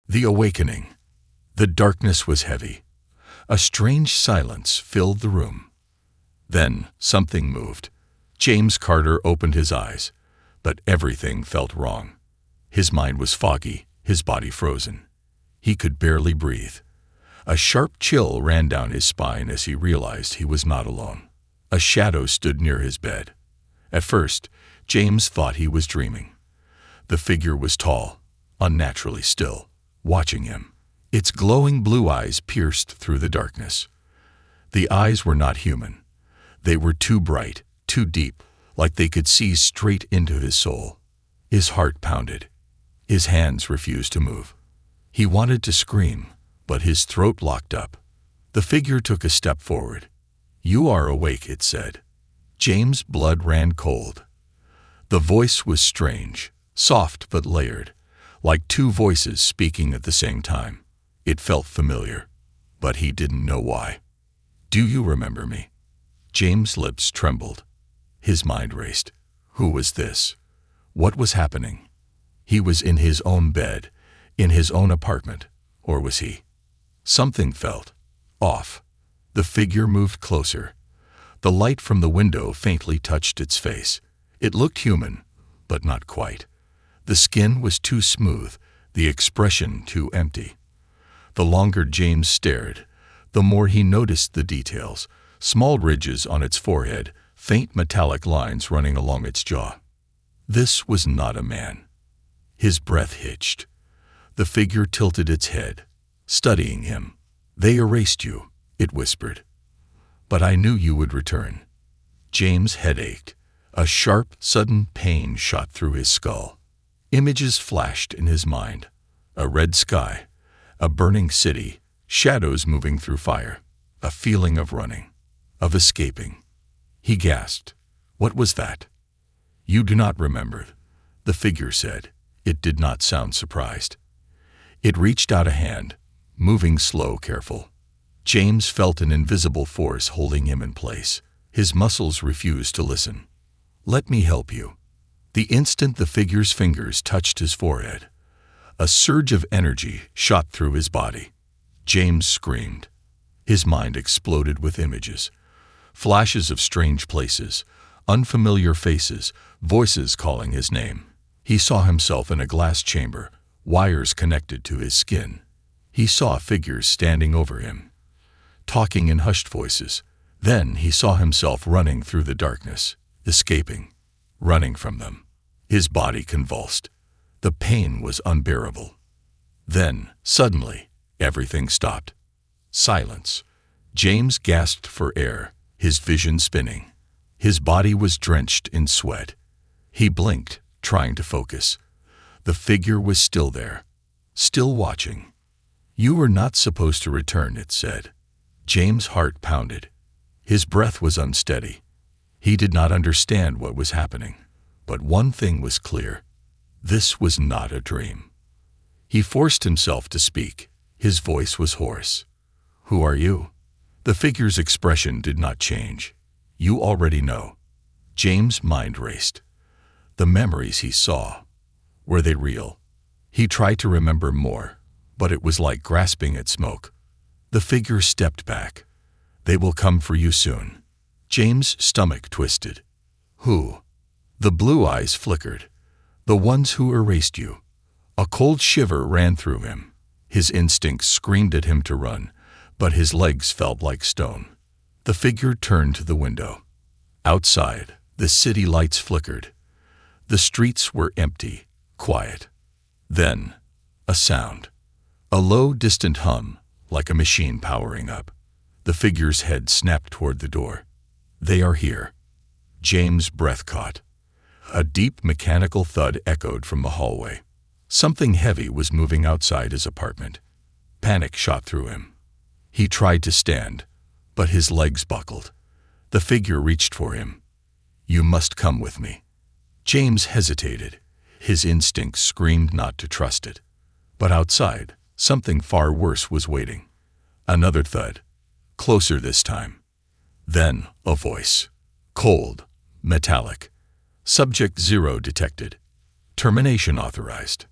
The awakening. The darkness was heavy. A strange silence filled the room. Then something moved. James Carter opened his eyes, but everything felt wrong. His mind was foggy, his body frozen. He could barely breathe. A sharp chill ran down his spine as he realized he was not alone. A shadow stood near his bed. At first, James thought he was dreaming. The figure was tall, unnaturally still, watching him. Its glowing blue eyes pierced through the darkness. The eyes were not human. They were too bright, too deep, like they could see straight into his soul. His heart pounded. His hands refused to move. He wanted to scream, but his throat locked up. The figure took a step forward. "You are awake," it said. James' blood ran cold. The voice was strange, soft but layered, like two voices speaking at the same time. It felt familiar, but he didn't know why. "Do you remember me?" James' lips trembled. His mind raced. Who was this? What was happening? He was in his own bed, in his own apartment, or was he? Something felt off. The figure moved closer. The light from the window faintly touched its face. It looked human, but not quite. The skin was too smooth, the expression too empty. The longer James stared, the more he noticed the details: small ridges on its forehead, faint metallic lines running along its jaw. This was not a man. His breath hitched. The figure tilted its head, studying him. "They erased you," it whispered. "But I knew you would return." James' head ached. A sharp, sudden pain shot through his skull. Images flashed in his mind. A red sky, a burning city, shadows moving through fire, a feeling of running, of escaping. He gasped. "What was that?" "You do not remember," the figure said. It did not sound surprised. It reached out a hand, moving slow, careful. James felt an invisible force holding him in place. His muscles refused to listen. "Let me help you." The instant the figure's fingers touched his forehead, a surge of energy shot through his body. James screamed. His mind exploded with images. Flashes of strange places, unfamiliar faces, voices calling his name. He saw himself in a glass chamber, wires connected to his skin. He saw figures standing over him, talking in hushed voices. Then he saw himself running through the darkness, escaping, running from them. His body convulsed. The pain was unbearable. Then, suddenly, everything stopped. Silence. James gasped for air, his vision spinning. His body was drenched in sweat. He blinked, trying to focus. The figure was still there, still watching. "You were not supposed to return," it said. James' heart pounded. His breath was unsteady. He did not understand what was happening. But one thing was clear. This was not a dream. He forced himself to speak. His voice was hoarse. "Who are you?" The figure's expression did not change. "You already know." James' mind raced. The memories he saw, were they real? He tried to remember more, but it was like grasping at smoke. The figure stepped back. "They will come for you soon." James' stomach twisted. "Who?" The blue eyes flickered. "The ones who erased you." A cold shiver ran through him. His instincts screamed at him to run, but his legs felt like stone. The figure turned to the window. Outside, the city lights flickered. The streets were empty, quiet. Then, a sound. A low, distant hum, like a machine powering up. The figure's head snapped toward the door. "They are here." James' breath caught. A deep mechanical thud echoed from the hallway. Something heavy was moving outside his apartment. Panic shot through him. He tried to stand, but his legs buckled. The figure reached for him. "You must come with me." James hesitated. His instincts screamed not to trust it. But outside, something far worse was waiting. Another thud. Closer this time. Then a voice. Cold, metallic. Subject 0 detected. Termination authorized.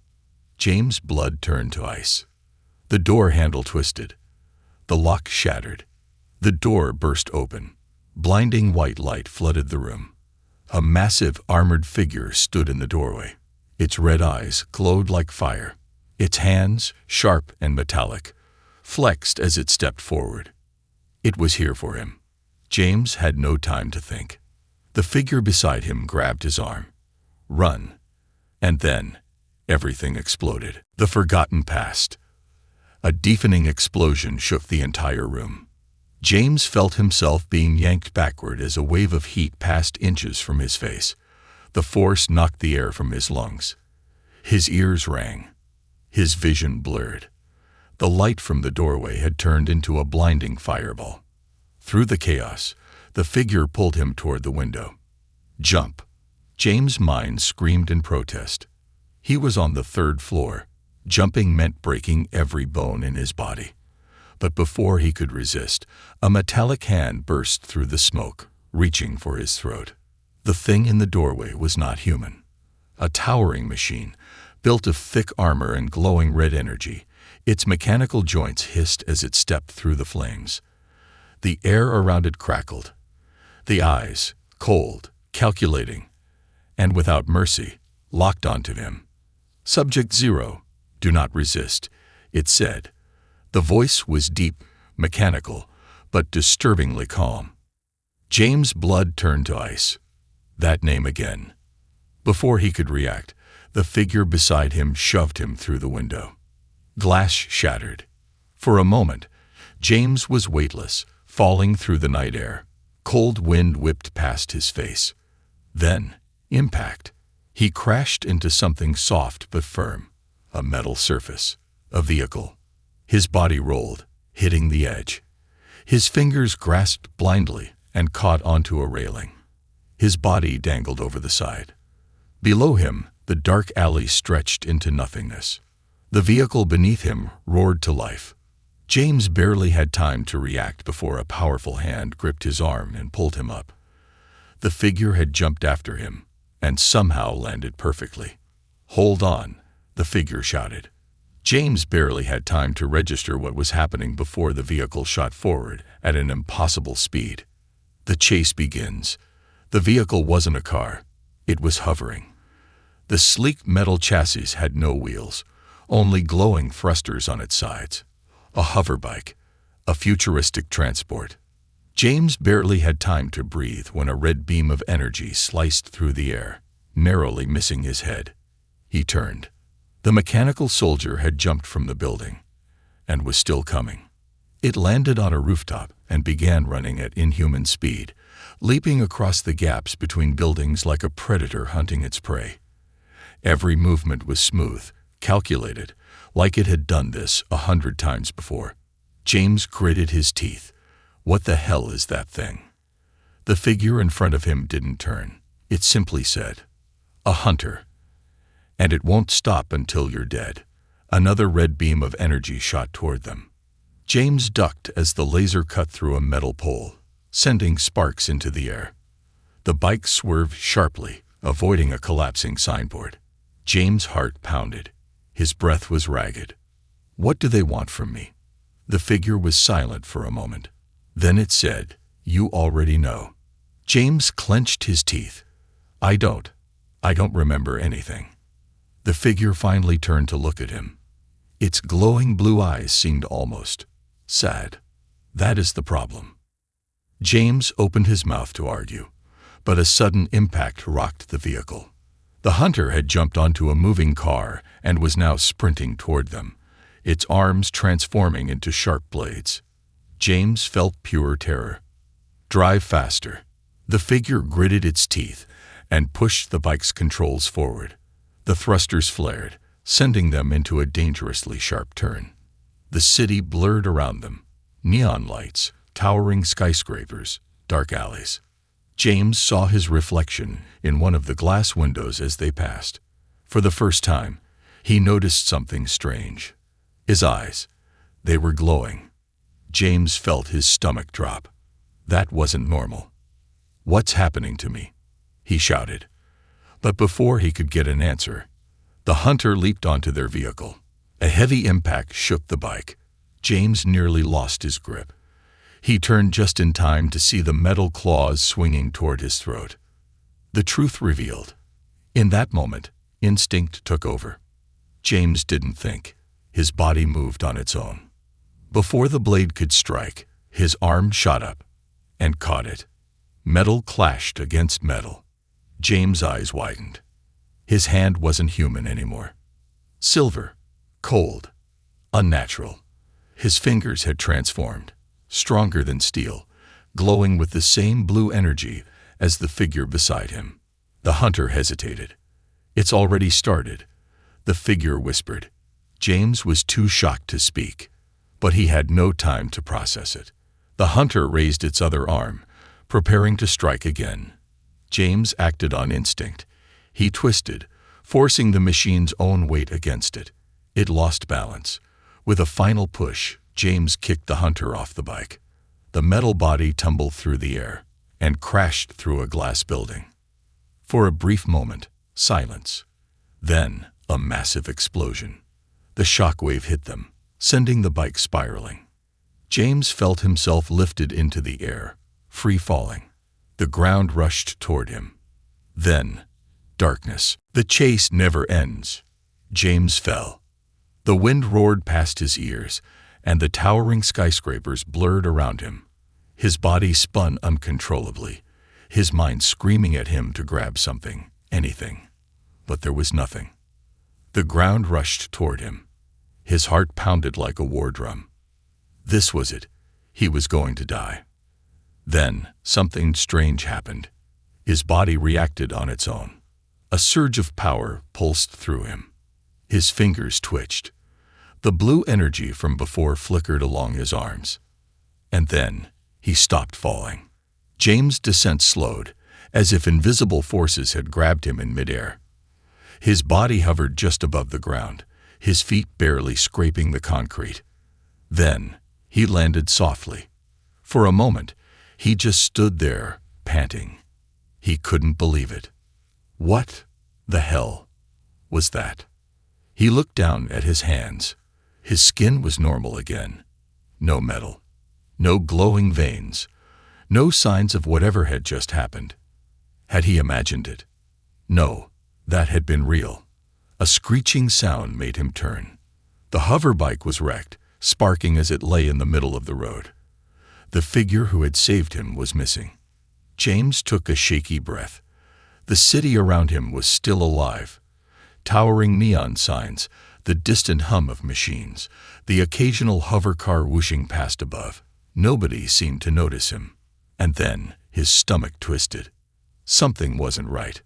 James' blood turned to ice. The door handle twisted. The lock shattered. The door burst open. Blinding white light flooded the room. A massive armored figure stood in the doorway. Its red eyes glowed like fire. Its hands, sharp and metallic, flexed as it stepped forward. It was here for him. James had no time to think. The figure beside him grabbed his arm. Run. And then, everything exploded. The forgotten past. A deafening explosion shook the entire room. James felt himself being yanked backward as a wave of heat passed inches from his face. The force knocked the air from his lungs. His ears rang. His vision blurred. The light from the doorway had turned into a blinding fireball. Through the chaos, the figure pulled him toward the window. Jump! James' mind screamed in protest. He was on the 3rd floor. Jumping meant breaking every bone in his body. But before he could resist, a metallic hand burst through the smoke, reaching for his throat. The thing in the doorway was not human. A towering machine, built of thick armor and glowing red energy. Its mechanical joints hissed as it stepped through the flames. The air around it crackled. The eyes, cold, calculating, and without mercy, locked onto him. Subject 0, do not resist, it said. The voice was deep, mechanical, but disturbingly calm. James' blood turned to ice. That name again. Before he could react, the figure beside him shoved him through the window. Glass shattered. For a moment, James was weightless, falling through the night air. Cold wind whipped past his face. Then, impact. He crashed into something soft but firm. A metal surface. A vehicle. His body rolled, hitting the edge. His fingers grasped blindly and caught onto a railing. His body dangled over the side. Below him, the dark alley stretched into nothingness. The vehicle beneath him roared to life. James barely had time to react before a powerful hand gripped his arm and pulled him up. The figure had jumped after him and somehow landed perfectly. "Hold on," the figure shouted. James barely had time to register what was happening before the vehicle shot forward at an impossible speed. The chase begins. The vehicle wasn't a car. It was hovering. The sleek metal chassis had no wheels, only glowing thrusters on its sides. A hoverbike, a futuristic transport. James barely had time to breathe when a red beam of energy sliced through the air, narrowly missing his head. He turned. The mechanical soldier had jumped from the building and was still coming. It landed on a rooftop and began running at inhuman speed, leaping across the gaps between buildings like a predator hunting its prey. Every movement was smooth, calculated, like it had done this 100 times before. James gritted his teeth. What the hell is that thing? The figure in front of him didn't turn. It simply said, "A hunter. And it won't stop until you're dead." Another red beam of energy shot toward them. James ducked as the laser cut through a metal pole, sending sparks into the air. The bike swerved sharply, avoiding a collapsing signboard. James' heart pounded. His breath was ragged. "What do they want from me?" The figure was silent for a moment. Then it said, "You already know." James clenched his teeth. I don't remember anything." The figure finally turned to look at him. Its glowing blue eyes seemed almost sad. "That is the problem." James opened his mouth to argue, but a sudden impact rocked the vehicle. The hunter had jumped onto a moving car and was now sprinting toward them, its arms transforming into sharp blades. James felt pure terror. "Drive faster." The figure gritted its teeth and pushed the bike's controls forward. The thrusters flared, sending them into a dangerously sharp turn. The city blurred around them. Neon lights, towering skyscrapers, dark alleys. James saw his reflection in one of the glass windows as they passed. For the first time, he noticed something strange. His eyes, they were glowing. James felt his stomach drop. That wasn't normal. "What's happening to me?" he shouted. But before he could get an answer, The hunter leaped onto their vehicle. A heavy impact shook the bike. James nearly lost his grip. He turned just in time to see the metal claws swinging toward his throat. The truth revealed. In that moment, instinct took over. James didn't think. His body moved on its own. Before the blade could strike, his arm shot up and caught it. Metal clashed against metal. James' eyes widened. His hand wasn't human anymore. Silver, cold, unnatural. His fingers had transformed, stronger than steel, glowing with the same blue energy as the figure beside him. The hunter hesitated. "It's already started," the figure whispered. James was too shocked to speak, but he had no time to process it. The hunter raised its other arm, preparing to strike again. James acted on instinct. He twisted, forcing the machine's own weight against it. It lost balance. With a final push, James kicked the hunter off the bike. The metal body tumbled through the air and crashed through a glass building. For a brief moment, silence. Then, a massive explosion. The shockwave hit them, sending the bike spiraling. James felt himself lifted into the air, free falling. The ground rushed toward him. Then, darkness. The chase never ends. James fell. The wind roared past his ears, and the towering skyscrapers blurred around him. His body spun uncontrollably, his mind screaming at him to grab something, anything. But there was nothing. The ground rushed toward him. His heart pounded like a war drum. This was it. He was going to die. Then, something strange happened. His body reacted on its own. A surge of power pulsed through him. His fingers twitched. The blue energy from before flickered along his arms. And then, he stopped falling. James' descent slowed, as if invisible forces had grabbed him in midair. His body hovered just above the ground, his feet barely scraping the concrete. Then, he landed softly. For a moment, he just stood there, panting. He couldn't believe it. What the hell was that? He looked down at his hands. His skin was normal again. No metal. No glowing veins. No signs of whatever had just happened. Had he imagined it? No, that had been real. A screeching sound made him turn. The hover bike was wrecked, sparking as it lay in the middle of the road. The figure who had saved him was missing. James took a shaky breath. The city around him was still alive. Towering neon signs, the distant hum of machines, the occasional hover car whooshing past above. Nobody seemed to notice him. And then his stomach twisted. Something wasn't right.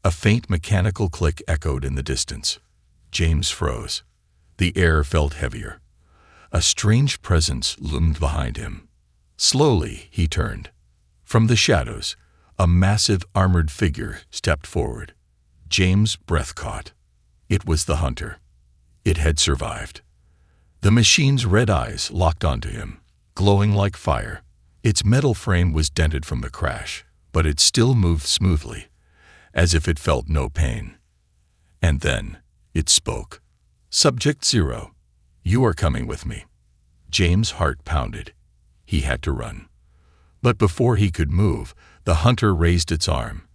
A faint mechanical click echoed in the distance. James froze. The air felt heavier. A strange presence loomed behind him. Slowly, he turned. From the shadows, a massive armored figure stepped forward. James' breath caught. It was the hunter. It had survived. The machine's red eyes locked onto him, glowing like fire. Its metal frame was dented from the crash, but it still moved smoothly, as if it felt no pain. And then, it spoke. "Subject 0, you are coming with me." James' heart pounded. He had to run. But before he could move, the hunter raised its arm.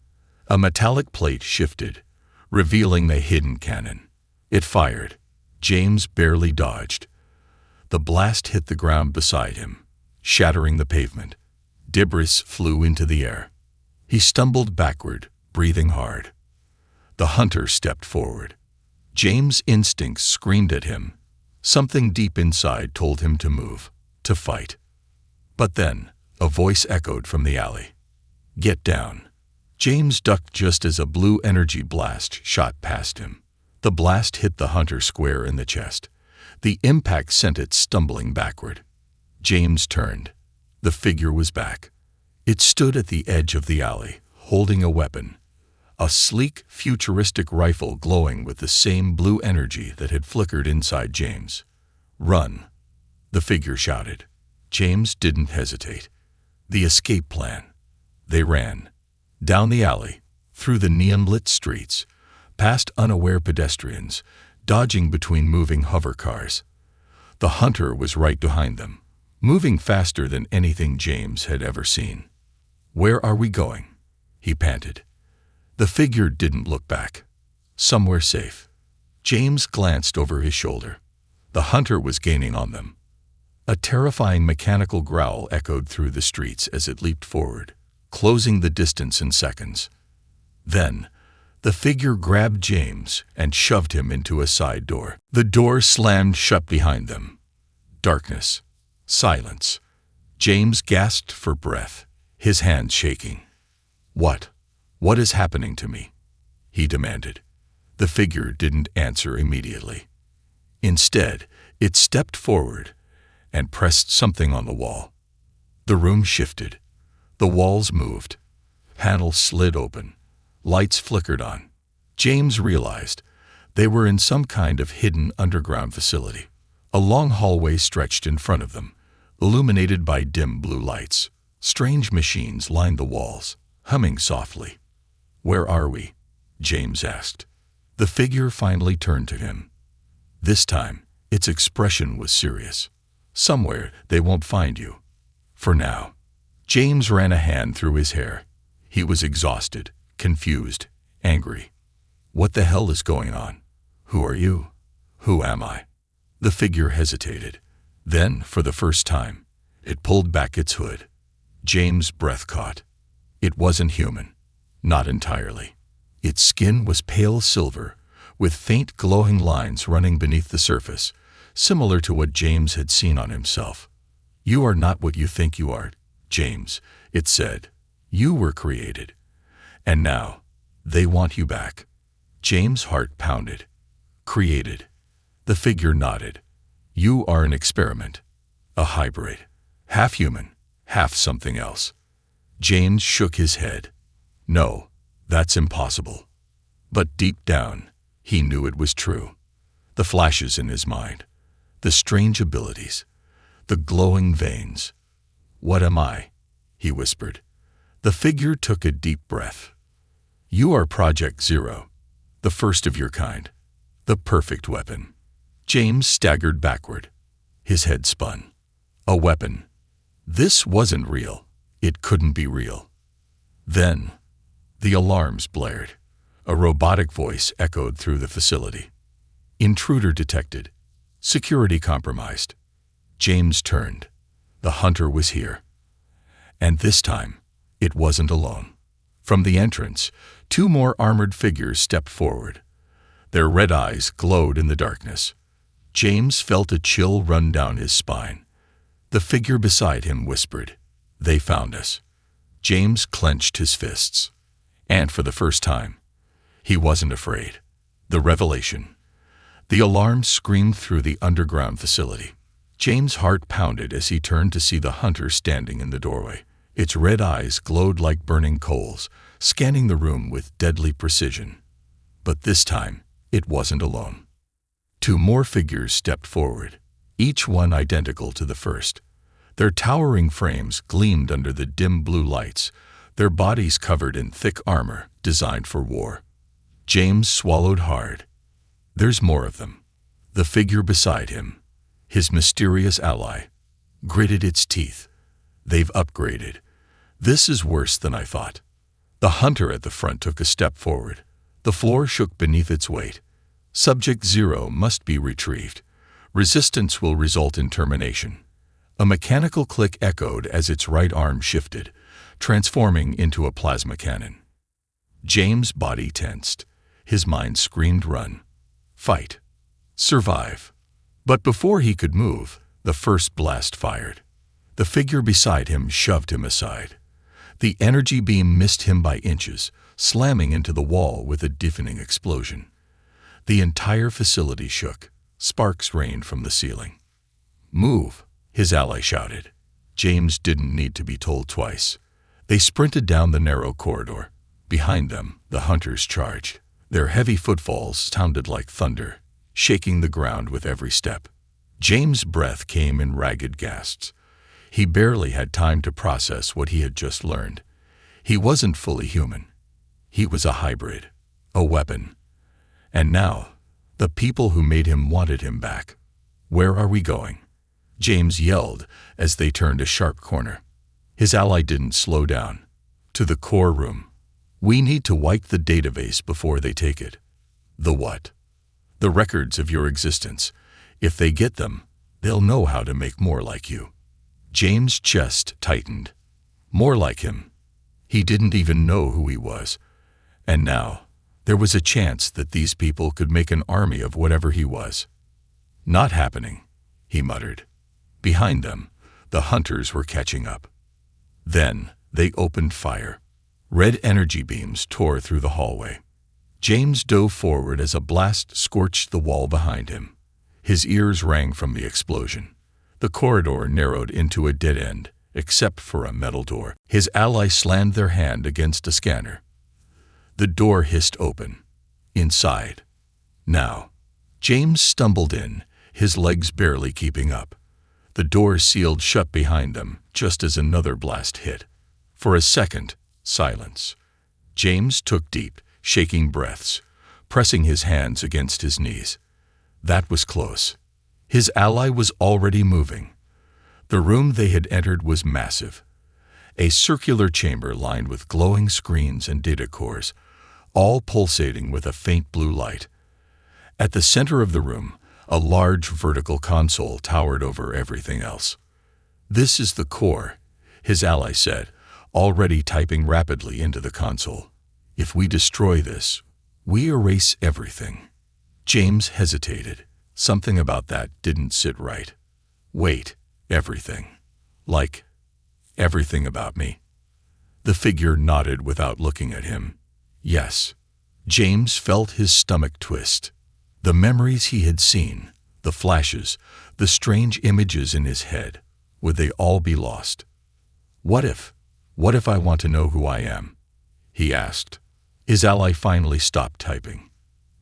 A metallic plate shifted, revealing the hidden cannon. It fired. James barely dodged. The blast hit the ground beside him, shattering the pavement. Debris flew into the air. He stumbled backward, breathing hard. The hunter stepped forward. James' instincts screamed at him. Something deep inside told him to move, to fight. But then, a voice echoed from the alley. "Get down." James ducked just as a blue energy blast shot past him. The blast hit the hunter square in the chest. The impact sent it stumbling backward. James turned. The figure was back. It stood at the edge of the alley, holding a weapon. A sleek, futuristic rifle glowing with the same blue energy that had flickered inside James. "Run," the figure shouted. James didn't hesitate. The escape plan. They ran. Down the alley, through the neon-lit streets, past unaware pedestrians, dodging between moving hover cars. The hunter was right behind them, moving faster than anything James had ever seen. "Where are we going?" he panted. The figure didn't look back. Somewhere safe. James glanced over his shoulder. The hunter was gaining on them. A terrifying mechanical growl echoed through the streets as it leaped forward, closing the distance in seconds. Then, the figure grabbed James and shoved him into a side door. The door slammed shut behind them. Darkness. Silence. James gasped for breath, his hands shaking. What is happening to me?" he demanded. The figure didn't answer immediately. Instead, it stepped forward and pressed something on the wall. The room shifted. The walls moved. Panels slid open. Lights flickered on. James realized they were in some kind of hidden underground facility. A long hallway stretched in front of them, illuminated by dim blue lights. Strange machines lined the walls, humming softly. "Where are we?" James asked. The figure finally turned to him. This time, its expression was serious. "Somewhere they won't find you. For now." James ran a hand through his hair. He was exhausted, confused, angry. "What the hell is going on? Who are you? Who am I?" The figure hesitated. Then, for the first time, it pulled back its hood. James' breath caught. It wasn't human. Not entirely. Its skin was pale silver, with faint glowing lines running beneath the surface, similar to what James had seen on himself. "You are not what you think you are, James," it said. "You were created. And now, they want you back." James' heart pounded. "Created." The figure nodded. "You are an experiment. A hybrid. Half human, half something else." James shook his head. "No, that's impossible." But deep down, he knew it was true. The flashes in his mind, the strange abilities, the glowing veins. "What am I?" he whispered. The figure took a deep breath. "You are Project Zero, the first of your kind, the perfect weapon." James staggered backward. His head spun. A weapon. This wasn't real. It couldn't be real. Then, the alarms blared. A robotic voice echoed through the facility. "Intruder detected. Security compromised." James turned. The hunter was here. And this time, it wasn't alone. From the entrance, two more armored figures stepped forward. Their red eyes glowed in the darkness. James felt a chill run down his spine. The figure beside him whispered, "They found us." James clenched his fists. And for the first time, he wasn't afraid. The revelation. The alarm screamed through the underground facility. James' heart pounded as he turned to see the hunter standing in the doorway. Its red eyes glowed like burning coals, scanning the room with deadly precision. But this time, it wasn't alone. Two more figures stepped forward, each one identical to the first. Their towering frames gleamed under the dim blue lights, their bodies covered in thick armor designed for war. James swallowed hard. There's more of them. The figure beside him, his mysterious ally, gritted its teeth. They've upgraded. This is worse than I thought. The hunter at the front took a step forward. The floor shook beneath its weight. Subject Zero must be retrieved. Resistance will result in termination. A mechanical click echoed as its right arm shifted, transforming into a plasma cannon. James' body tensed. His mind screamed run. Fight. Survive. But before he could move, the first blast fired. The figure beside him shoved him aside. The energy beam missed him by inches, slamming into the wall with a deafening explosion. The entire facility shook. Sparks rained from the ceiling. "Move," his ally shouted. James didn't need to be told twice. They sprinted down the narrow corridor. Behind them, the hunters charged. Their heavy footfalls sounded like thunder, shaking the ground with every step. James' breath came in ragged gasps. He barely had time to process what he had just learned. He wasn't fully human. He was a hybrid, a weapon, And now, the people who made him wanted him back. Where are we going? James yelled as they turned a sharp corner. His ally didn't slow down. To the core room. We need to wipe the database before they take it. The what? The records of your existence. If they get them, they'll know how to make more like you. James' chest tightened. More like him. He didn't even know who he was. And now, there was a chance that these people could make an army of whatever he was. Not happening, he muttered. Behind them, the hunters were catching up. Then, they opened fire. Red energy beams tore through the hallway. James dove forward as a blast scorched the wall behind him. His ears rang from the explosion. The corridor narrowed into a dead end, except for a metal door. His ally slammed their hand against a scanner. The door hissed open. Inside. Now. James stumbled in, his legs barely keeping up. The door sealed shut behind them, just as another blast hit. For a second, silence. James took deep, shaking breaths, pressing his hands against his knees. That was close. His ally was already moving. The room they had entered was massive. A circular chamber lined with glowing screens and data cores, all pulsating with a faint blue light. At the center of the room, a large vertical console towered over everything else. This is the core, his ally said, already typing rapidly into the console. If we destroy this, we erase everything. James hesitated. Something about that didn't sit right. Wait, everything. Like, everything about me? The figure nodded without looking at him. Yes. James felt his stomach twist. The memories he had seen, the flashes, the strange images in his head, would they all be lost? What if I want to know who I am? He asked. His ally finally stopped typing.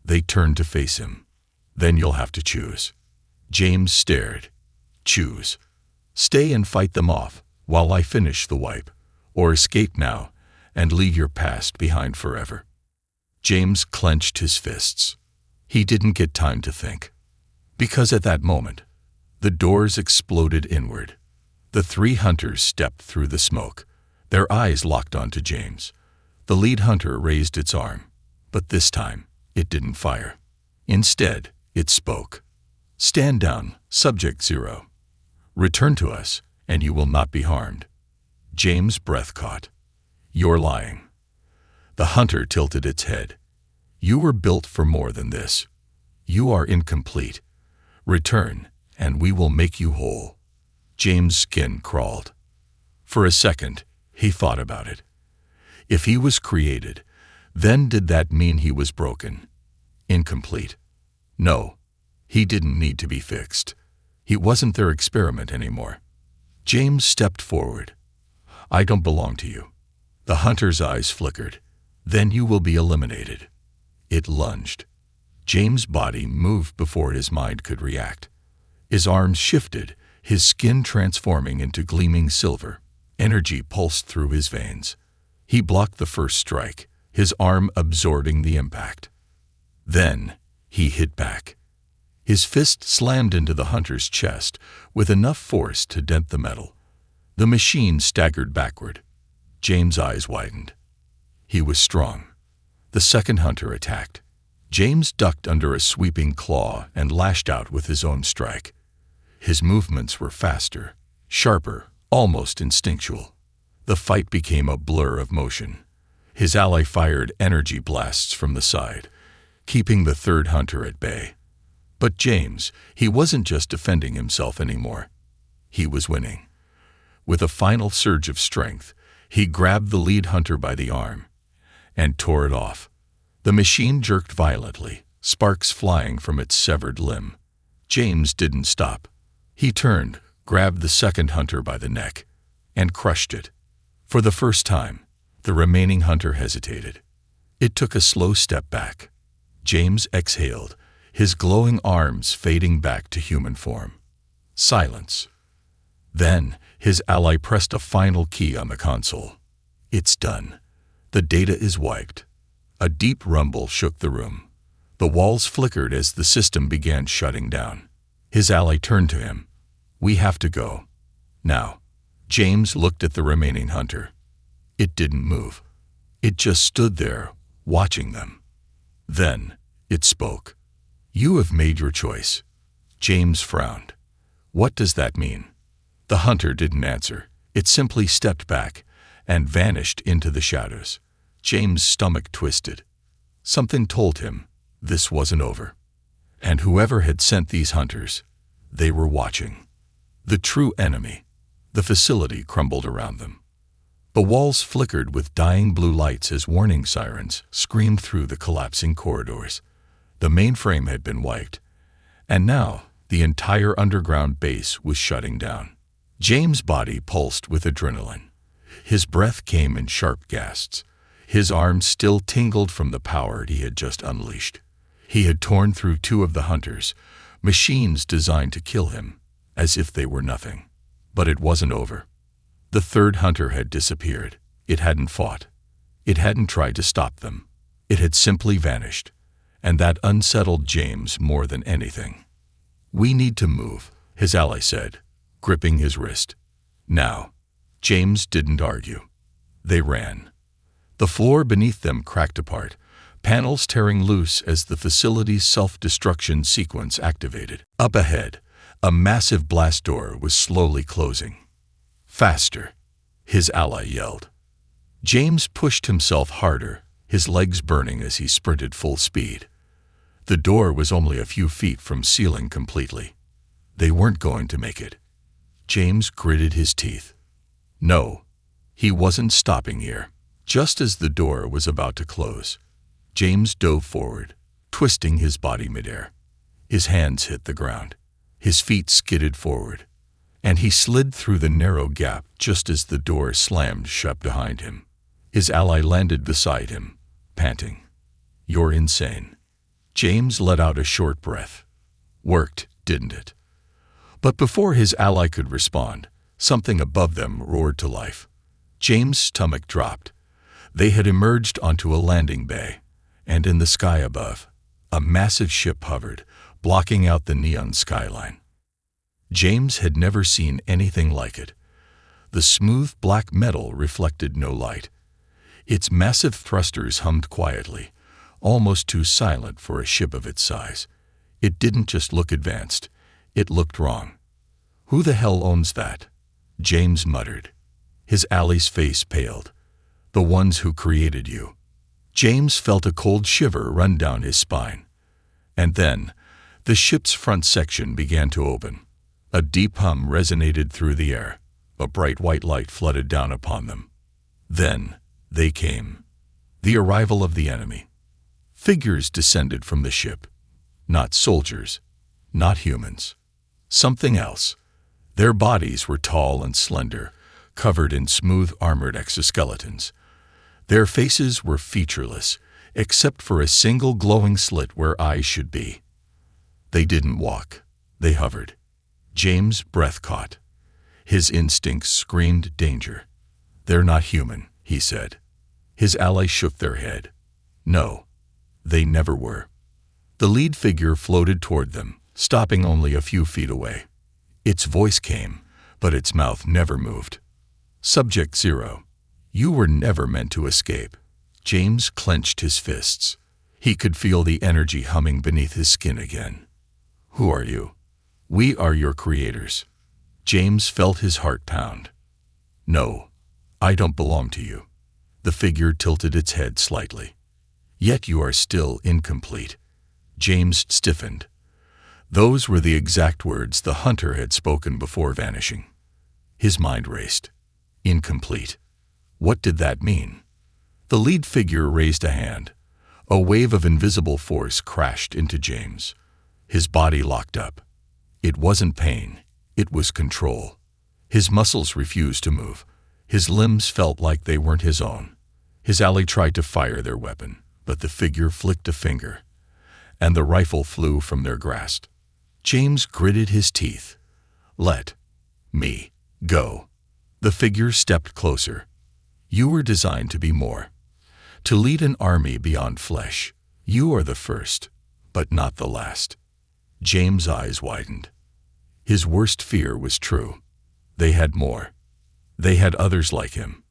They turned to face him. Then you'll have to choose. James stared. Choose. Stay and fight them off while I finish the wipe, or escape now and leave your past behind forever. James clenched his fists. He didn't get time to think. Because at that moment, the doors exploded inward. The three hunters stepped through the smoke, their eyes locked onto James. The lead hunter raised its arm, but this time it didn't fire. Instead, it spoke. Stand down, Subject 0. Return to us, and you will not be harmed. James' breath caught. You're lying. The hunter tilted its head. You were built for more than this. You are incomplete. Return, and we will make you whole. James' skin crawled. For a second, he thought about it. If he was created, then did that mean he was broken? Incomplete? No, he didn't need to be fixed. He wasn't their experiment anymore. James stepped forward. I don't belong to you. The hunter's eyes flickered. Then you will be eliminated. It lunged. James' body moved before his mind could react. His arms shifted, his skin transforming into gleaming silver. Energy pulsed through his veins. He blocked the first strike, his arm absorbing the impact. Then, he hit back. His fist slammed into the hunter's chest with enough force to dent the metal. The machine staggered backward. James' eyes widened. He was strong. The second hunter attacked. James ducked under a sweeping claw and lashed out with his own strike. His movements were faster, sharper, almost instinctual. The fight became a blur of motion. His ally fired energy blasts from the side, keeping the third hunter at bay. But James, he wasn't just defending himself anymore. He was winning. With a final surge of strength, he grabbed the lead hunter by the arm and tore it off. The machine jerked violently, sparks flying from its severed limb. James didn't stop. He turned, grabbed the second hunter by the neck, and crushed it. For the first time, the remaining hunter hesitated. It took a slow step back. James exhaled, his glowing arms fading back to human form. Silence. Then, his ally pressed a final key on the console. It's done. The data is wiped. A deep rumble shook the room. The walls flickered as the system began shutting down. His ally turned to him. "We have to go. Now." James looked at the remaining hunter. It didn't move. It just stood there, watching them. Then it spoke. "You have made your choice." James frowned. "What does that mean?" The hunter didn't answer. It simply stepped back and vanished into the shadows. James' stomach twisted. Something told him this wasn't over. And whoever had sent these hunters, they were watching. The true enemy. The facility crumbled around them. The walls flickered with dying blue lights as warning sirens screamed through the collapsing corridors. The mainframe had been wiped, and now the entire underground base was shutting down. James' body pulsed with adrenaline. His breath came in sharp gasps. His arms still tingled from the power he had just unleashed. He had torn through two of the hunters, machines designed to kill him, as if they were nothing. But it wasn't over. The third hunter had disappeared. It hadn't fought. It hadn't tried to stop them. It had simply vanished. And that unsettled James more than anything. "We need to move," his ally said, gripping his wrist. Now. James didn't argue. They ran. The floor beneath them cracked apart, panels tearing loose as the facility's self-destruction sequence activated. Up ahead, a massive blast door was slowly closing. "Faster," his ally yelled. James pushed himself harder, his legs burning as he sprinted full speed. The door was only a few feet from sealing completely. They weren't going to make it. James gritted his teeth. No, he wasn't stopping here. Just as the door was about to close, James dove forward, twisting his body midair. His hands hit the ground. His feet skidded forward, and he slid through the narrow gap just as the door slammed shut behind him. His ally landed beside him, panting. "You're insane." James let out a short breath. Worked, didn't it? But before his ally could respond, something above them roared to life. James' stomach dropped. They had emerged onto a landing bay, and in the sky above, a massive ship hovered, blocking out the neon skyline. James had never seen anything like it. The smooth black metal reflected no light. Its massive thrusters hummed quietly, almost too silent for a ship of its size. It didn't just look advanced, it looked wrong. "Who the hell owns that?" James muttered. His ally's face paled. "The ones who created you." James felt a cold shiver run down his spine. And then, the ship's front section began to open. A deep hum resonated through the air. A bright white light flooded down upon them. Then, they came. The arrival of the enemy. Figures descended from the ship. Not soldiers. Not humans. Something else. Their bodies were tall and slender, covered in smooth armored exoskeletons. Their faces were featureless, except for a single glowing slit where eyes should be. They didn't walk. They hovered. James' breath caught. His instincts screamed danger. "They're not human," he said. His allies shook their head. No, they never were. The lead figure floated toward them, stopping only a few feet away. Its voice came, but its mouth never moved. "Subject Zero, you were never meant to escape." James clenched his fists. He could feel the energy humming beneath his skin again. "Who are you?" "We are your creators." James felt his heart pound. "No, I don't belong to you." The figure tilted its head slightly. "Yet you are still incomplete." James stiffened. Those were the exact words the hunter had spoken before vanishing. His mind raced. Incomplete. What did that mean? The lead figure raised a hand. A wave of invisible force crashed into James. His body locked up. It wasn't pain. It was control. His muscles refused to move. His limbs felt like they weren't his own. His ally tried to fire their weapon, but the figure flicked a finger, and the rifle flew from their grasp. James gritted his teeth. "Let me go." The figure stepped closer. "You were designed to be more. To lead an army beyond flesh. You are the first. but not the last. James' eyes widened. His worst fear was true. They had more. They had others like him.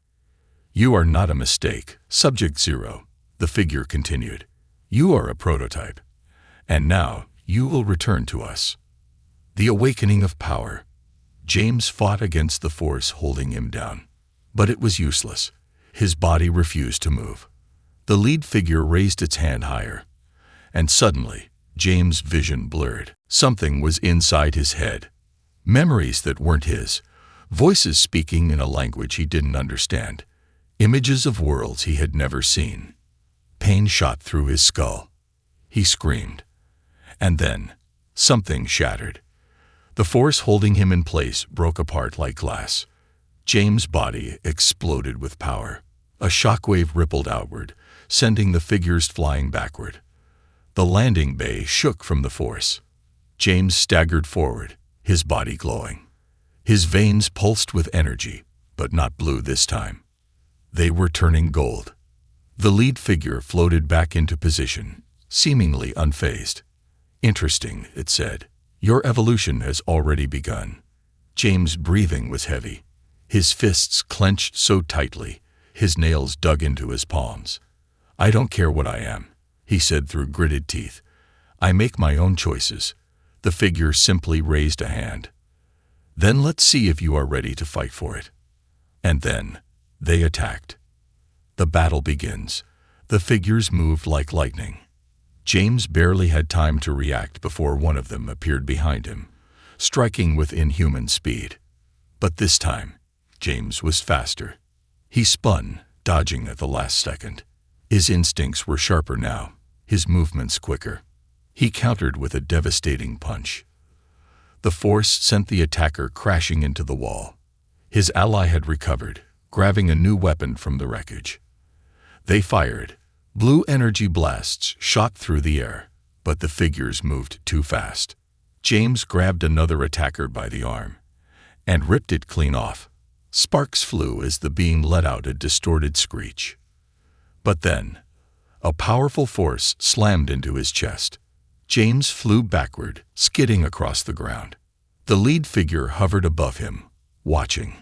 You are not a mistake, Subject Zero, the figure continued. You are a prototype. And now you will return to us. The awakening of power. James fought against the force holding him down. But it was useless. His body refused to move. The lead figure raised its hand higher. And suddenly, James' vision blurred. Something was inside his head. Memories that weren't his. Voices speaking in a language he didn't understand. Images of worlds he had never seen. Pain shot through his skull. He screamed. And then, something shattered. The force holding him in place broke apart like glass. James' body exploded with power. A shockwave rippled outward, sending the figures flying backward. The landing bay shook from the force. James staggered forward, his body glowing. His veins pulsed with energy, but not blue this time. They were turning gold. The lead figure floated back into position, seemingly unfazed. Interesting, it said. Your evolution has already begun. James' breathing was heavy. His fists clenched so tightly, his nails dug into his palms. I don't care what I am, he said through gritted teeth. I make my own choices. The figure simply raised a hand. Then let's see if you are ready to fight for it. And then, they attacked. The battle begins. The figures moved like lightning. James barely had time to react before one of them appeared behind him, striking with inhuman speed. But this time, James was faster. He spun, dodging at the last second. His instincts were sharper now, his movements quicker. He countered with a devastating punch. The force sent the attacker crashing into the wall. His ally had recovered, grabbing a new weapon from the wreckage. They fired. Blue energy blasts shot through the air, but the figures moved too fast. James grabbed another attacker by the arm and ripped it clean off. Sparks flew as the being let out a distorted screech. But then, a powerful force slammed into his chest. James flew backward, skidding across the ground. The lead figure hovered above him, watching.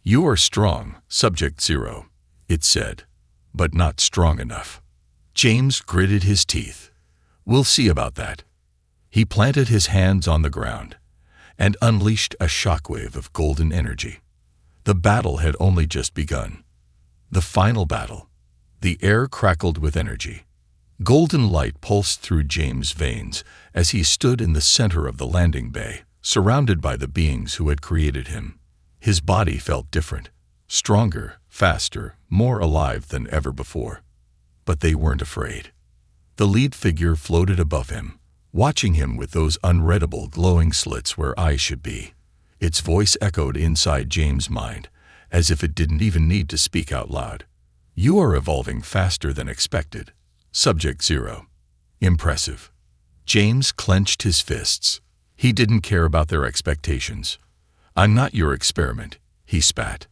You are strong, Subject Zero, it said, but not strong enough. James gritted his teeth. We'll see about that. He planted his hands on the ground and unleashed a shockwave of golden energy. The battle had only just begun. The final battle. The air crackled with energy. Golden light pulsed through James' veins as he stood in the center of the landing bay, surrounded by the beings who had created him. His body felt different, stronger, faster, more alive than ever before. But they weren't afraid. The lead figure floated above him, watching him with those unreadable glowing slits where eyes should be. Its voice echoed inside James' mind, as if it didn't even need to speak out loud. You are evolving faster than expected, Subject Zero. Impressive. James clenched his fists. He didn't care about their expectations. I'm not your experiment, he spat.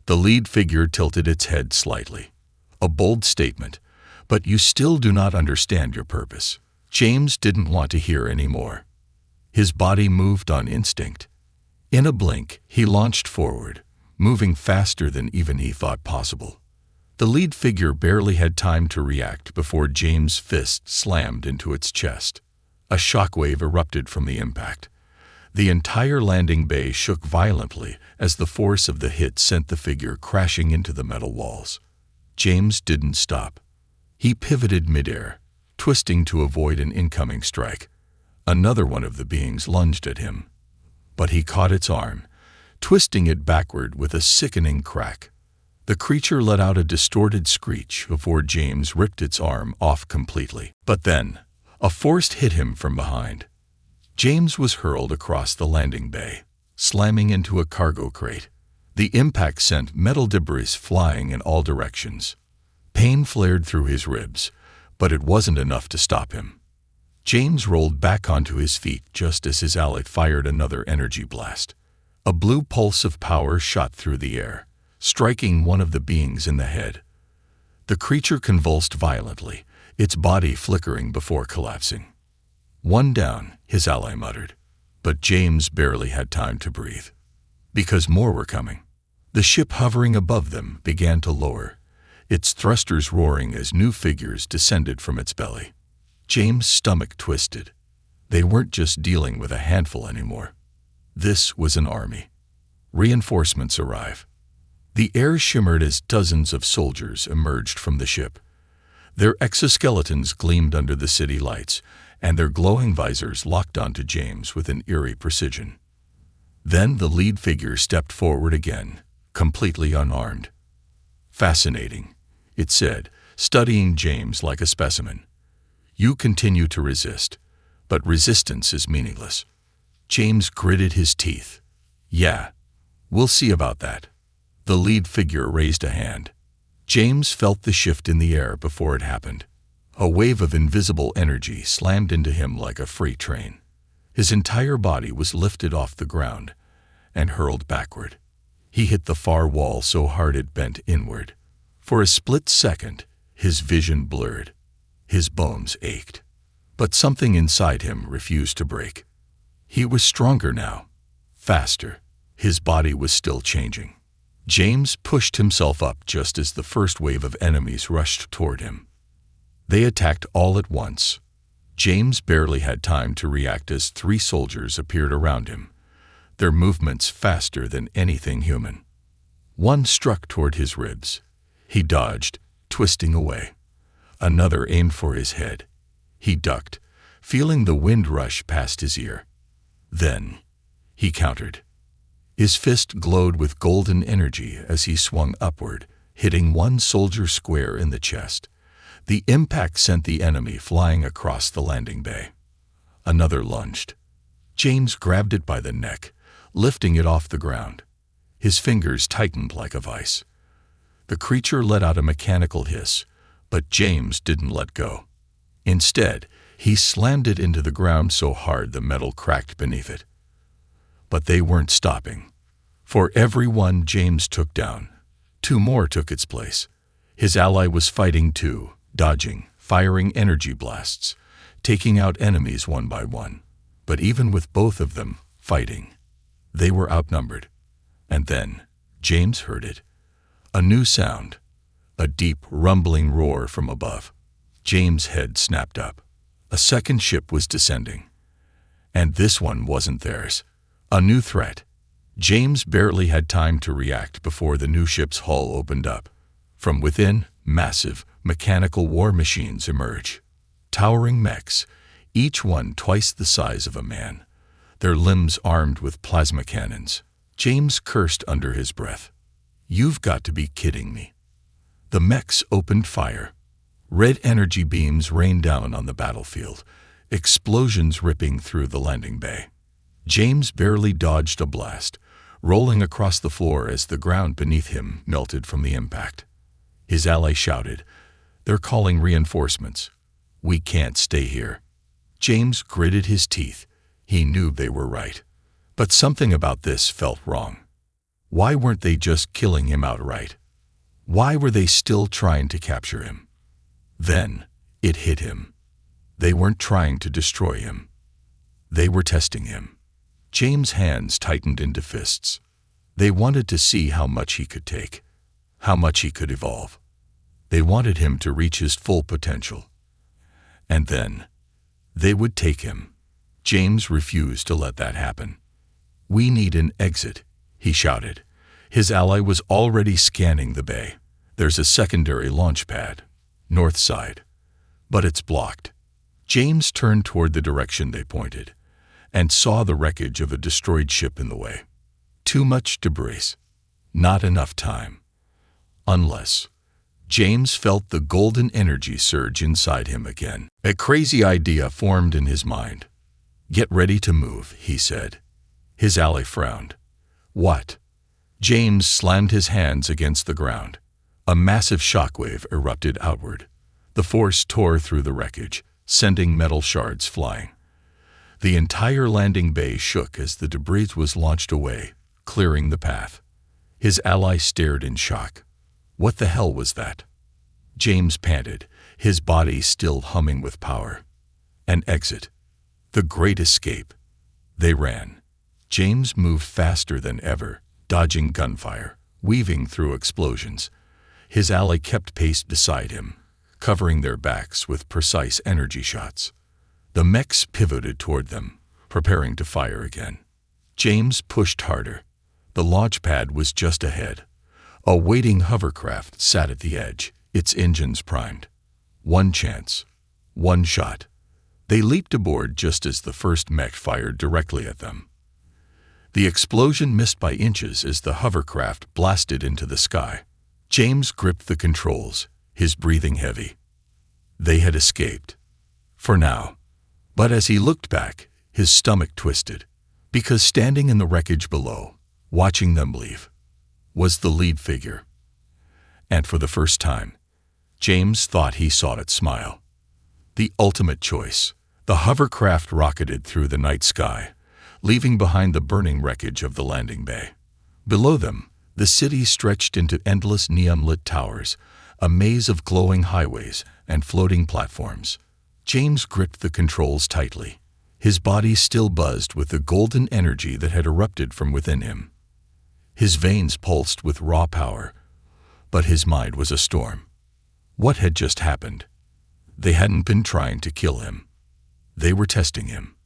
The lead figure tilted its head slightly. A bold statement, but you still do not understand your purpose. James didn't want to hear any more. His body moved on instinct. In a blink, he launched forward, moving faster than even he thought possible. The lead figure barely had time to react before James' fist slammed into its chest. A shockwave erupted from the impact. The entire landing bay shook violently as the force of the hit sent the figure crashing into the metal walls. James didn't stop. He pivoted midair, twisting to avoid an incoming strike. Another one of the beings lunged at him, but he caught its arm, twisting it backward with a sickening crack. The creature let out a distorted screech before James ripped its arm off completely. But then, a force hit him from behind. James was hurled across the landing bay, slamming into a cargo crate. The impact sent metal debris flying in all directions. Pain flared through his ribs, but it wasn't enough to stop him. James rolled back onto his feet just as his ally fired another energy blast. A blue pulse of power shot through the air, striking one of the beings in the head. The creature convulsed violently, its body flickering before collapsing. "One down," his ally muttered, but James barely had time to breathe. Because more were coming. The ship hovering above them began to lower, its thrusters roaring as new figures descended from its belly. James' stomach twisted. They weren't just dealing with a handful anymore. This was an army. Reinforcements arrive. The air shimmered as dozens of soldiers emerged from the ship. Their exoskeletons gleamed under the city lights, and their glowing visors locked onto James with an eerie precision. Then the lead figure stepped forward again, completely unarmed. "Fascinating," it said, studying James like a specimen. "You continue to resist, but resistance is meaningless." James gritted his teeth. "Yeah, we'll see about that." The lead figure raised a hand. James felt the shift in the air before it happened. A wave of invisible energy slammed into him like a freight train. His entire body was lifted off the ground and hurled backward. He hit the far wall so hard it bent inward. For a split second, his vision blurred. His bones ached. But something inside him refused to break. He was stronger now, faster. His body was still changing. James pushed himself up just as the first wave of enemies rushed toward him. They attacked all at once. James barely had time to react as 3 soldiers appeared around him, their movements faster than anything human. One struck toward his ribs. He dodged, twisting away. Another aimed for his head. He ducked, feeling the wind rush past his ear. Then he countered. His fist glowed with golden energy as he swung upward, hitting one soldier square in the chest. The impact sent the enemy flying across the landing bay. Another lunged. James grabbed it by the neck, lifting it off the ground. His fingers tightened like a vice. The creature let out a mechanical hiss, but James didn't let go. Instead, he slammed it into the ground so hard the metal cracked beneath it. But they weren't stopping. For every one James took down, 2 more took its place. His ally was fighting too, dodging, firing energy blasts, taking out enemies one by one. But even with both of them fighting, they were outnumbered. And then James heard it. A new sound, a deep, rumbling roar from above. James' head snapped up. A second ship was descending. And this one wasn't theirs. A new threat. James barely had time to react before the new ship's hull opened up. From within, massive, mechanical war machines emerge. Towering mechs, each one twice the size of a man, their limbs armed with plasma cannons. James cursed under his breath. "You've got to be kidding me." The mechs opened fire. Red energy beams rained down on the battlefield, explosions ripping through the landing bay. James barely dodged a blast, rolling across the floor as the ground beneath him melted from the impact. His ally shouted, "They're calling reinforcements. We can't stay here." James gritted his teeth. He knew they were right. But something about this felt wrong. Why weren't they just killing him outright? Why were they still trying to capture him? Then it hit him. They weren't trying to destroy him. They were testing him. James' hands tightened into fists. They wanted to see how much he could take, how much he could evolve. They wanted him to reach his full potential. And then they would take him. James refused to let that happen. "We need an exit," he shouted. His ally was already scanning the bay. "There's a secondary launch pad, north side, but it's blocked." James turned toward the direction they pointed and saw the wreckage of a destroyed ship in the way. Too much debris. Not enough time. Unless James felt the golden energy surge inside him again. A crazy idea formed in his mind. "Get ready to move," he said. His ally frowned. "What?" James slammed his hands against the ground. A massive shockwave erupted outward. The force tore through the wreckage, sending metal shards flying. The entire landing bay shook as the debris was launched away, clearing the path. His ally stared in shock. What the hell was that? James panted, his body still humming with power. An exit. The great escape. They ran. James moved faster than ever, dodging gunfire, weaving through explosions. His ally kept pace beside him, covering their backs with precise energy shots. The mechs pivoted toward them, preparing to fire again. James pushed harder. The launch pad was just ahead. A waiting hovercraft sat at the edge, its engines primed. One chance. One shot. They leaped aboard just as the first mech fired directly at them. The explosion missed by inches as the hovercraft blasted into the sky. James gripped the controls, his breathing heavy. They had escaped. For now. But as he looked back, his stomach twisted, because standing in the wreckage below, watching them leave, was the lead figure. And for the first time, James thought he saw it smile. The ultimate choice. The hovercraft rocketed through the night sky, leaving behind the burning wreckage of the landing bay. Below them, the city stretched into endless neon-lit towers, a maze of glowing highways and floating platforms. James gripped the controls tightly. His body still buzzed with the golden energy that had erupted from within him. His veins pulsed with raw power, but his mind was a storm. What had just happened? They hadn't been trying to kill him. They were testing him.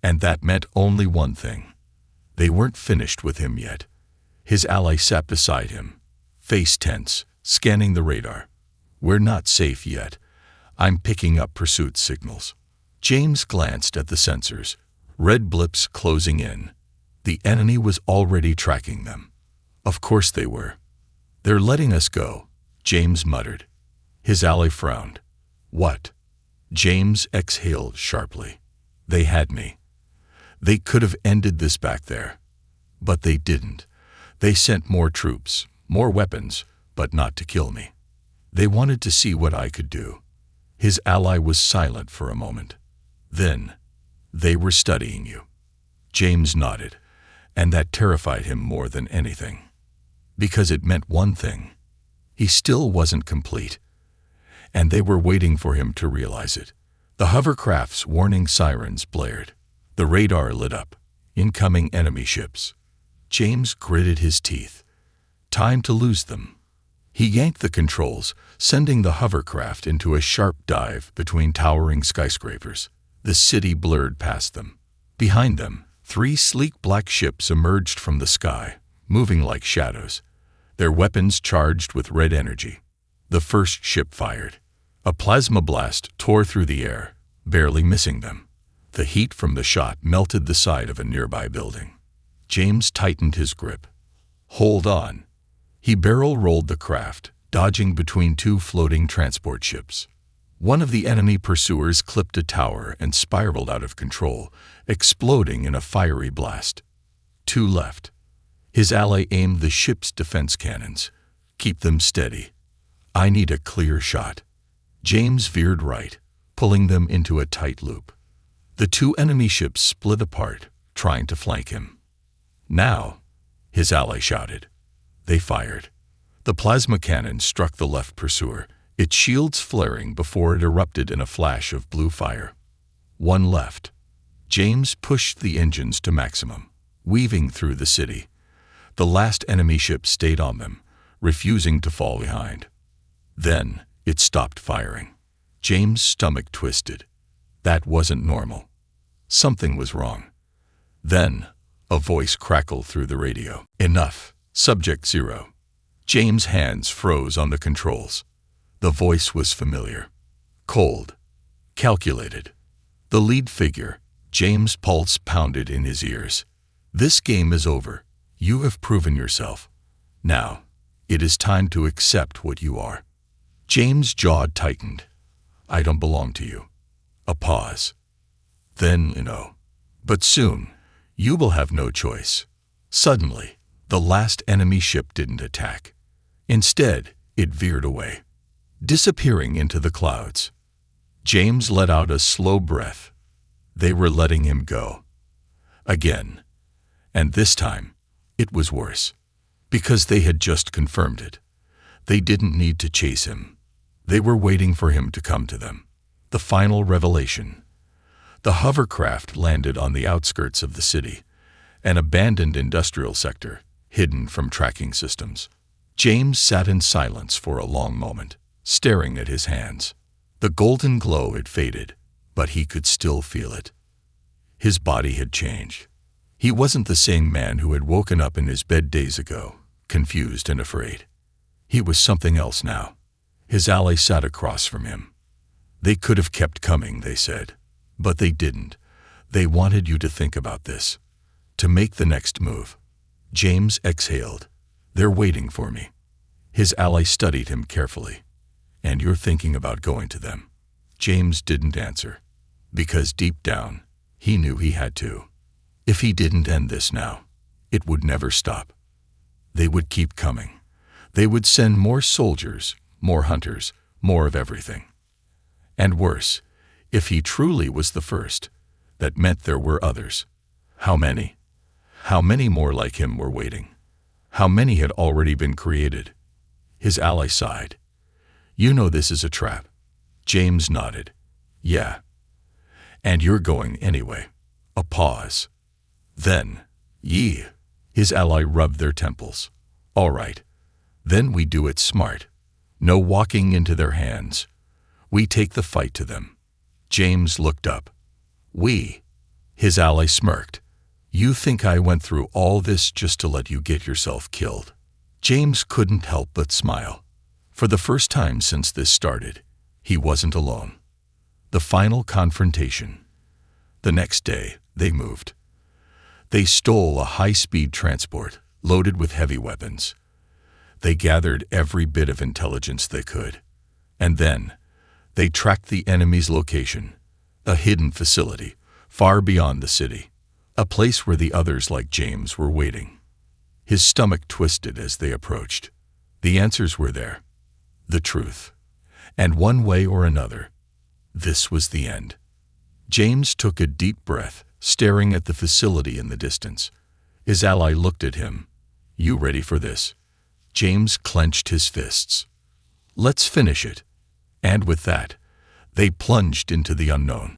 And that meant only one thing. They weren't finished with him yet. His ally sat beside him, face tense, scanning the radar. "We're not safe yet. I'm picking up pursuit signals." James glanced at the sensors, red blips closing in. The enemy was already tracking them. Of course they were. "They're letting us go," James muttered. His ally frowned. "What?" James exhaled sharply. "They had me. They could have ended this back there. But they didn't. They sent more troops, more weapons, but not to kill me. They wanted to see what I could do." His ally was silent for a moment. Then, "They were studying you." James nodded, and that terrified him more than anything. Because it meant one thing. He still wasn't complete. And they were waiting for him to realize it. The hovercraft's warning sirens blared. The radar lit up. Incoming enemy ships. James gritted his teeth. Time to lose them. He yanked the controls, sending the hovercraft into a sharp dive between towering skyscrapers. The city blurred past them. Behind them, 3 sleek black ships emerged from the sky, moving like shadows, their weapons charged with red energy. The first ship fired. A plasma blast tore through the air, barely missing them. The heat from the shot melted the side of a nearby building. James tightened his grip. "Hold on." He barrel-rolled the craft, dodging between 2 floating transport ships. One of the enemy pursuers clipped a tower and spiraled out of control, exploding in a fiery blast. 2 left. His ally aimed the ship's defense cannons. "Keep them steady. I need a clear shot." James veered right, pulling them into a tight loop. The 2 enemy ships split apart, trying to flank him. "Now," his ally shouted. They fired. The plasma cannon struck the left pursuer, its shields flaring before it erupted in a flash of blue fire. 1 left. James pushed the engines to maximum, weaving through the city. The last enemy ship stayed on them, refusing to fall behind. Then it stopped firing. James' stomach twisted. That wasn't normal. Something was wrong. Then a voice crackled through the radio. "Enough. Subject 0. James' hands froze on the controls. The voice was familiar. Cold. Calculated. The lead figure, James' pulse pounded in his ears. "This game is over. You have proven yourself. Now, it is time to accept what you are." James' jaw tightened. "I don't belong to you." A pause. "Then, but soon, you will have no choice." Suddenly, the last enemy ship didn't attack. Instead, it veered away, disappearing into the clouds. James let out a slow breath. They were letting him go. Again. And this time, it was worse. Because they had just confirmed it. They didn't need to chase him. They were waiting for him to come to them. The final revelation. The hovercraft landed on the outskirts of the city, an abandoned industrial sector, hidden from tracking systems. James sat in silence for a long moment, staring at his hands. The golden glow had faded, but he could still feel it. His body had changed. He wasn't the same man who had woken up in his bed days ago, confused and afraid. He was something else now. His ally sat across from him. They could have kept coming, they said. But they didn't. They wanted you to think about this, to make the next move. James exhaled. They're waiting for me. His ally studied him carefully. And you're thinking about going to them. James didn't answer, because deep down, he knew he had to. If he didn't end this now, it would never stop. They would keep coming. They would send more soldiers, more hunters, more of everything. And worse, if he truly was the first, that meant there were others. How many? How many more like him were waiting? How many had already been created? His ally sighed. You know this is a trap. James nodded. Yeah. And you're going anyway. A pause. Then, ye. His ally rubbed their temples. All right. Then we do it smart. No walking into their hands. We take the fight to them. James looked up. We. His ally smirked. You think I went through all this just to let you get yourself killed? James couldn't help but smile. For the first time since this started, he wasn't alone. The final confrontation. The next day, they moved. They stole a high-speed transport loaded with heavy weapons. They gathered every bit of intelligence they could. And then, they tracked the enemy's location, a hidden facility far beyond the city, a place where the others like James were waiting. His stomach twisted as they approached. The answers were there. The truth. And one way or another, this was the end. James took a deep breath, staring at the facility in the distance. His ally looked at him. You ready for this? James clenched his fists. Let's finish it. And with that, they plunged into the unknown.